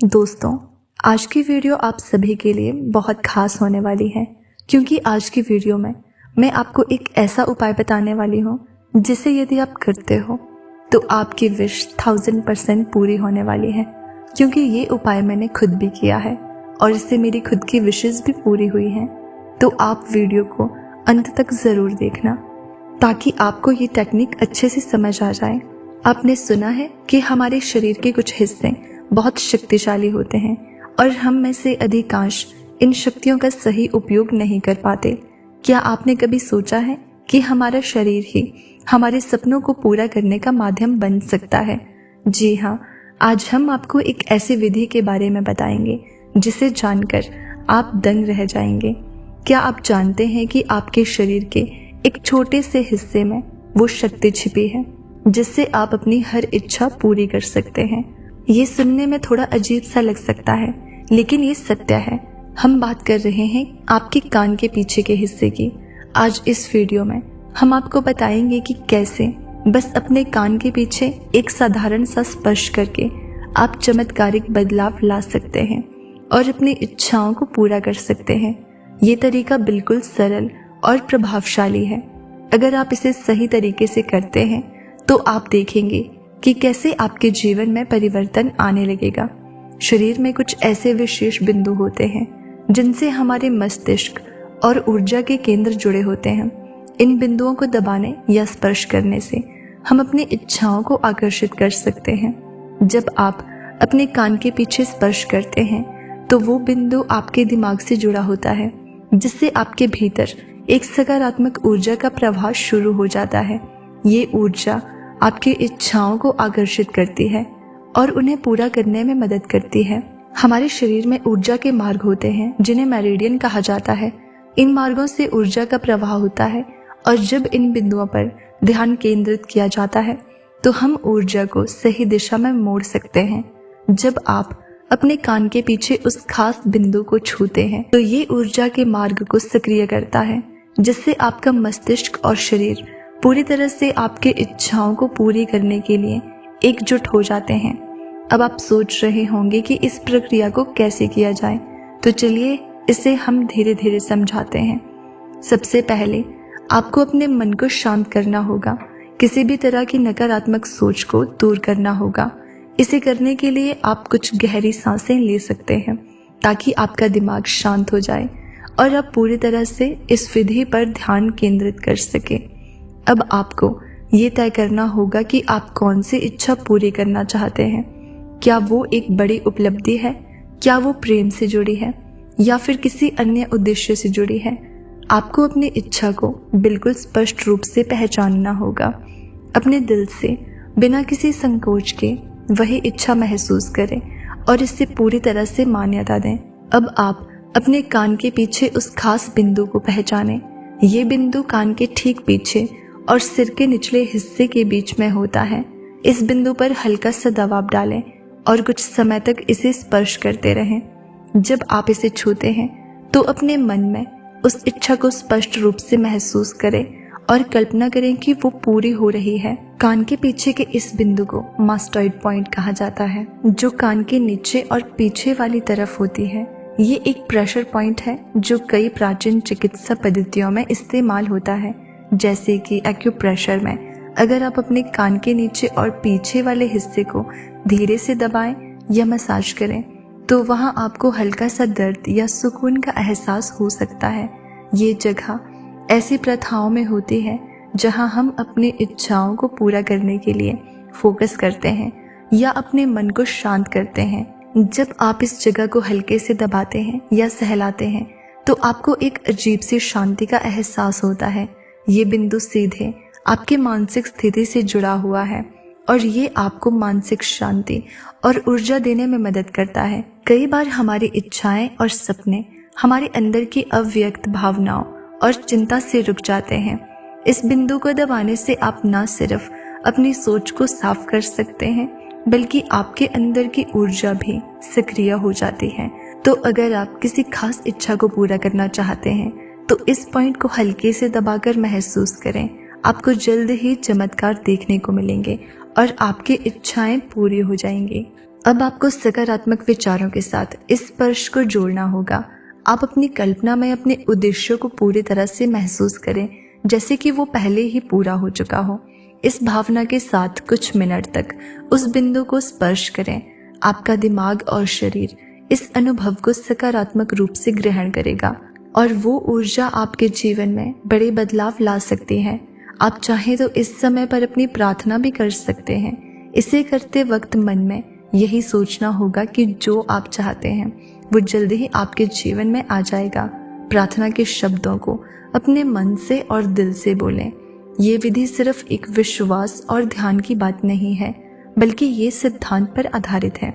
दोस्तों, आज की वीडियो आप सभी के लिए बहुत खास होने वाली है क्योंकि आज की वीडियो में मैं आपको एक ऐसा उपाय बताने वाली हूँ जिसे यदि आप करते हो तो आपकी विश 1000% पूरी होने वाली है। क्योंकि ये उपाय मैंने खुद भी किया है और इससे मेरी खुद की विशेस भी पूरी हुई हैं। तो आप वीडियो को अंत तक ज़रूर देखना ताकि आपको ये टेक्निक अच्छे से समझ आ जाए। आपने सुना है कि हमारे शरीर के कुछ हिस्से बहुत शक्तिशाली होते हैं और हम में से अधिकांश इन शक्तियों का सही उपयोग नहीं कर पाते। क्या आपने कभी सोचा है कि हमारा शरीर ही हमारे सपनों को पूरा करने का माध्यम बन सकता है? जी हाँ, आज हम आपको एक ऐसी विधि के बारे में बताएंगे जिसे जानकर आप दंग रह जाएंगे। क्या आप जानते हैं कि आपके शरीर के एक छोटे से हिस्से में वो शक्ति छिपी है जिससे आप अपनी हर इच्छा पूरी कर सकते हैं? ये सुनने में थोड़ा अजीब सा लग सकता है, लेकिन ये सत्य है। हम बात कर रहे हैं आपके कान के पीछे के हिस्से की। आज इस वीडियो में हम आपको बताएंगे कि कैसे बस अपने कान के पीछे एक साधारण सा स्पर्श करके आप चमत्कारिक बदलाव ला सकते हैं और अपनी इच्छाओं को पूरा कर सकते हैं। ये तरीका बिल्कुल सरल और प्रभावशाली है। अगर आप इसे सही तरीके से करते हैं तो आप देखेंगे कि कैसे आपके जीवन में परिवर्तन आने लगेगा। शरीर में कुछ ऐसे विशेष बिंदु होते हैं जिनसे हमारे मस्तिष्क और ऊर्जा के केंद्र जुड़े होते हैं। इन बिंदुओं को दबाने या स्पर्श करने से हम अपनी इच्छाओं को आकर्षित कर सकते हैं। जब आप अपने कान के पीछे स्पर्श करते हैं तो वो बिंदु आपके दिमाग से जुड़ा होता है, जिससे आपके भीतर एक सकारात्मक ऊर्जा का प्रवाह शुरू हो जाता है। ये ऊर्जा आपकी इच्छाओं को आकर्षित करती है और उन्हें पूरा करने में मदद करती है। हमारे शरीर में ऊर्जा के मार्ग होते हैं जिन्हें मेरिडियन कहा जाता है। इन मार्गों से ऊर्जा का प्रवाह होता है और जब इन बिंदुओं पर ध्यान केंद्रित किया जाता है तो हम ऊर्जा को सही दिशा में मोड़ सकते हैं। जब आप अपने कान के पीछे उस खास बिंदु को छूते हैं तो ये ऊर्जा के मार्ग को सक्रिय करता है, जिससे आपका मस्तिष्क और शरीर पूरी तरह से आपके इच्छाओं को पूरी करने के लिए एकजुट हो जाते हैं। अब आप सोच रहे होंगे कि इस प्रक्रिया को कैसे किया जाए, तो चलिए इसे हम धीरे धीरे समझाते हैं। सबसे पहले आपको अपने मन को शांत करना होगा। किसी भी तरह की नकारात्मक सोच को दूर करना होगा। इसे करने के लिए आप कुछ गहरी सांसें ले सकते हैं ताकि आपका दिमाग शांत हो जाए और आप पूरी तरह से इस विधि पर ध्यान केंद्रित कर सके। अब आपको ये तय करना होगा कि आप कौन सी इच्छा पूरी करना चाहते हैं। क्या वो एक बड़ी उपलब्धि है, क्या वो प्रेम से जुड़ी है या फिर किसी अन्य उद्देश्य से जुड़ी है? आपको अपनी इच्छा को बिल्कुल स्पष्ट रूप से पहचानना होगा। अपने दिल से बिना किसी संकोच के वही इच्छा महसूस करें और इससे पूरी तरह से मान्यता दें। अब आप अपने कान के पीछे उस खास बिंदु को पहचानें। ये बिंदु कान के ठीक पीछे और सिर के निचले हिस्से के बीच में होता है। इस बिंदु पर हल्का सा दबाव डालें और कुछ समय तक इसे स्पर्श करते रहें। जब आप इसे छूते हैं तो अपने मन में उस इच्छा को स्पष्ट रूप से महसूस करें और कल्पना करें कि वो पूरी हो रही है। कान के पीछे के इस बिंदु को मास्टॉइड पॉइंट कहा जाता है, जो कान के नीचे और पीछे वाली तरफ होती है। ये एक प्रेशर पॉइंट है जो कई प्राचीन चिकित्सा पद्धतियों में इस्तेमाल होता है, जैसे कि एक्यूप्रेशर में। अगर आप अपने कान के नीचे और पीछे वाले हिस्से को धीरे से दबाएं या मसाज करें तो वहां आपको हल्का सा दर्द या सुकून का एहसास हो सकता है। ये जगह ऐसी प्रथाओं में होती है जहां हम अपनी इच्छाओं को पूरा करने के लिए फोकस करते हैं या अपने मन को शांत करते हैं। जब आप इस जगह को हल्के से दबाते हैं या सहलाते हैं तो आपको एक अजीब सी शांति का एहसास होता है। ये बिंदु सीधे आपकी मानसिक स्थिति से जुड़ा हुआ है और ये आपको मानसिक शांति और ऊर्जा देने में मदद करता है। कई बार हमारी इच्छाएं और सपने हमारे अंदर की अव्यक्त भावनाओं और चिंता से रुक जाते हैं। इस बिंदु को दबाने से आप न सिर्फ अपनी सोच को साफ कर सकते हैं बल्कि आपके अंदर की ऊर्जा भी सक्रिय हो जाती है। तो अगर आप किसी खास इच्छा को पूरा करना चाहते हैं तो इस पॉइंट को हल्के से दबाकर महसूस करें। आपको जल्द ही चमत्कार देखने को मिलेंगे और आपकी इच्छाएं पूरी हो जाएंगी। अब आपको सकारात्मक विचारों के साथ इस स्पर्श को जोड़ना होगा। आप अपनी कल्पना में अपने उद्देश्यों को पूरी तरह से महसूस करें, जैसे कि वो पहले ही पूरा हो चुका हो। इस भावना के साथ कुछ मिनट तक उस बिंदु को स्पर्श करें। आपका दिमाग और शरीर इस अनुभव को सकारात्मक रूप से ग्रहण करेगा और वो ऊर्जा आपके जीवन में बड़े बदलाव ला सकती है। आप चाहें तो इस समय पर अपनी प्रार्थना भी कर सकते हैं। इसे करते वक्त मन में यही सोचना होगा कि जो आप चाहते हैं वो जल्दी ही आपके जीवन में आ जाएगा। प्रार्थना के शब्दों को अपने मन से और दिल से बोलें। ये विधि सिर्फ एक विश्वास और ध्यान की बात नहीं है, बल्कि ये सिद्धांत पर आधारित है।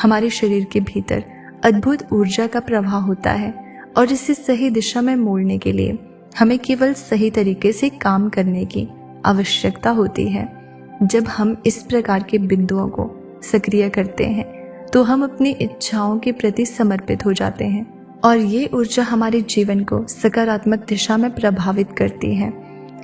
हमारे शरीर के भीतर अद्भुत ऊर्जा का प्रवाह होता है और इसे सही दिशा में मोड़ने के लिए हमें केवल सही तरीके से काम करने की आवश्यकता होती है। जब हम इस प्रकार के बिंदुओं को सक्रिय करते हैं तो हम अपनी इच्छाओं के प्रति समर्पित हो जाते हैं और ये ऊर्जा हमारे जीवन को सकारात्मक दिशा में प्रभावित करती है।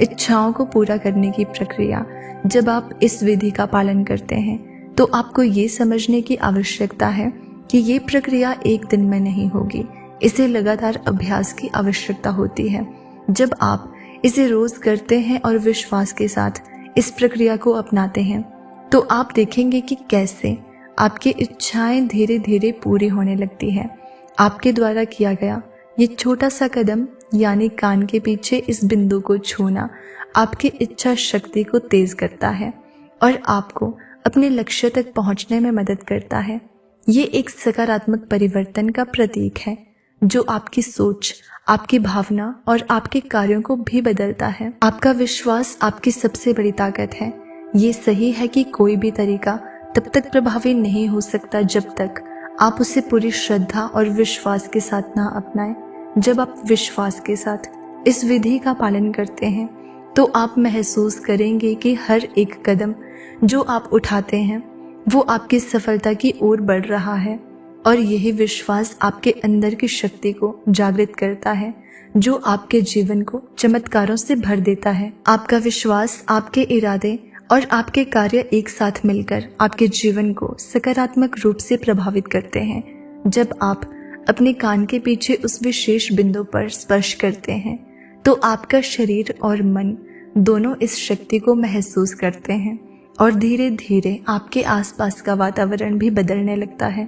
इच्छाओं को पूरा करने की प्रक्रिया, जब आप इस विधि का पालन करते हैं तो आपको ये समझने की आवश्यकता है कि ये प्रक्रिया एक दिन में नहीं होगी। इसे लगातार अभ्यास की आवश्यकता होती है। जब आप इसे रोज करते हैं और विश्वास के साथ इस प्रक्रिया को अपनाते हैं तो आप देखेंगे कि कैसे आपकी इच्छाएं धीरे धीरे पूरी होने लगती है। आपके द्वारा किया गया ये छोटा सा कदम, यानी कान के पीछे इस बिंदु को छूना, आपकी इच्छा शक्ति को तेज करता है और आपको अपने लक्ष्य तक पहुंचने में मदद करता है। ये एक सकारात्मक परिवर्तन का प्रतीक है जो आपकी सोच, आपकी भावना और आपके कार्यों को भी बदलता है। आपका विश्वास आपकी सबसे बड़ी ताकत है। ये सही है कि कोई भी तरीका तब तक प्रभावी नहीं हो सकता जब तक आप उसे पूरी श्रद्धा और विश्वास के साथ ना अपनाएं। जब आप विश्वास के साथ इस विधि का पालन करते हैं तो आप महसूस करेंगे कि हर एक कदम जो आप उठाते हैं वो आपकी सफलता की ओर बढ़ रहा है और यही विश्वास आपके अंदर की शक्ति को जागृत करता है जो आपके जीवन को चमत्कारों से भर देता है। आपका विश्वास, आपके इरादे और आपके कार्य एक साथ मिलकर आपके जीवन को सकारात्मक रूप से प्रभावित करते हैं। जब आप अपने कान के पीछे उस विशेष बिंदु पर स्पर्श करते हैं तो आपका शरीर और मन दोनों इस शक्ति को महसूस करते हैं और धीरे धीरे आपके आसपास का वातावरण भी बदलने लगता है।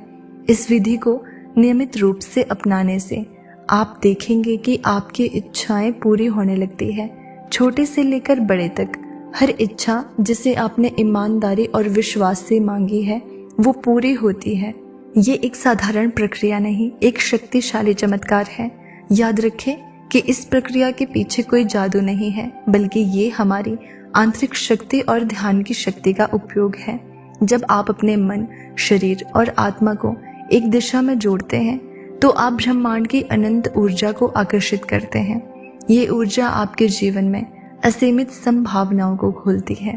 इस विधि को नियमित रूप से अपनाने से आप देखेंगे कि आपकी इच्छाएं पूरी होने लगती है। छोटे से लेकर बड़े तक हर इच्छा जिसे आपने ईमानदारी और विश्वास से मांगी है वो पूरी होती है। ये एक साधारण प्रक्रिया नहीं, एक शक्तिशाली चमत्कार है। याद रखें कि इस प्रक्रिया के पीछे कोई जादू नहीं है, बल्कि ये हमारी आंतरिक शक्ति और ध्यान की शक्ति का उपयोग है। जब आप अपने मन, शरीर और आत्मा को एक दिशा में जोड़ते हैं तो आप ब्रह्मांड की अनंत ऊर्जा को आकर्षित करते हैं। ये ऊर्जा आपके जीवन में असीमित संभावनाओं को खोलती है।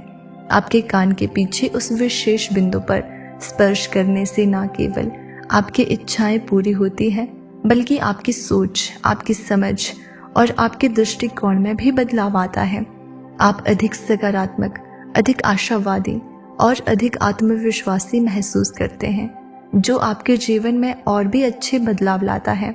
आपके कान के पीछे उस विशेष बिंदु पर स्पर्श करने से न केवल आपकी इच्छाएं पूरी होती हैं, बल्कि आपकी सोच, आपकी समझ और आपके दृष्टिकोण में भी बदलाव आता है। आप अधिक सकारात्मक, अधिक आशावादी और अधिक आत्मविश्वासी महसूस करते हैं, जो आपके जीवन में और भी अच्छे बदलाव लाता है।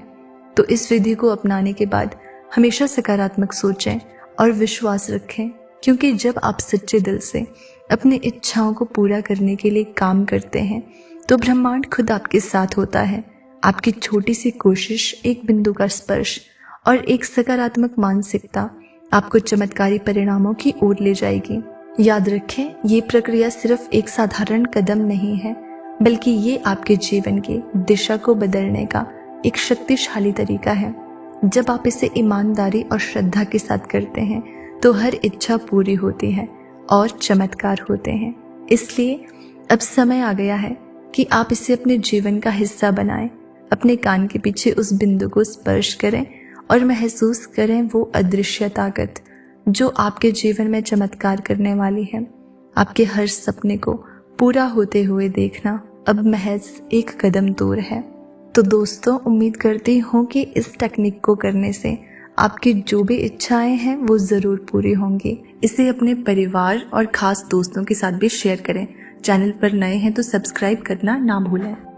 तो इस विधि को अपनाने के बाद हमेशा सकारात्मक सोचें और विश्वास रखें, क्योंकि जब आप सच्चे दिल से अपनी इच्छाओं को पूरा करने के लिए काम करते हैं तो ब्रह्मांड खुद आपके साथ होता है। आपकी छोटी सी कोशिश, एक बिंदु का स्पर्श और एक सकारात्मक मानसिकता आपको चमत्कारी परिणामों की ओर ले जाएगी। याद रखें, ये प्रक्रिया सिर्फ एक साधारण कदम नहीं है, बल्कि ये आपके जीवन की दिशा को बदलने का एक शक्तिशाली तरीका है। जब आप इसे ईमानदारी और श्रद्धा के साथ करते हैं तो हर इच्छा पूरी होती है और चमत्कार होते हैं। इसलिए अब समय आ गया है कि आप इसे अपने जीवन का हिस्सा बनाएं। अपने कान के पीछे उस बिंदु को स्पर्श करें और महसूस करें वो अदृश्य ताकत जो आपके जीवन में चमत्कार करने वाली है। आपके हर सपने को पूरा होते हुए देखना अब महज एक कदम दूर है। तो दोस्तों, उम्मीद करती हूँ कि इस टेक्निक को करने से आपकी जो भी इच्छाएं हैं वो ज़रूर पूरी होंगी। इसे अपने परिवार और ख़ास दोस्तों के साथ भी शेयर करें। चैनल पर नए हैं तो सब्सक्राइब करना ना भूलें।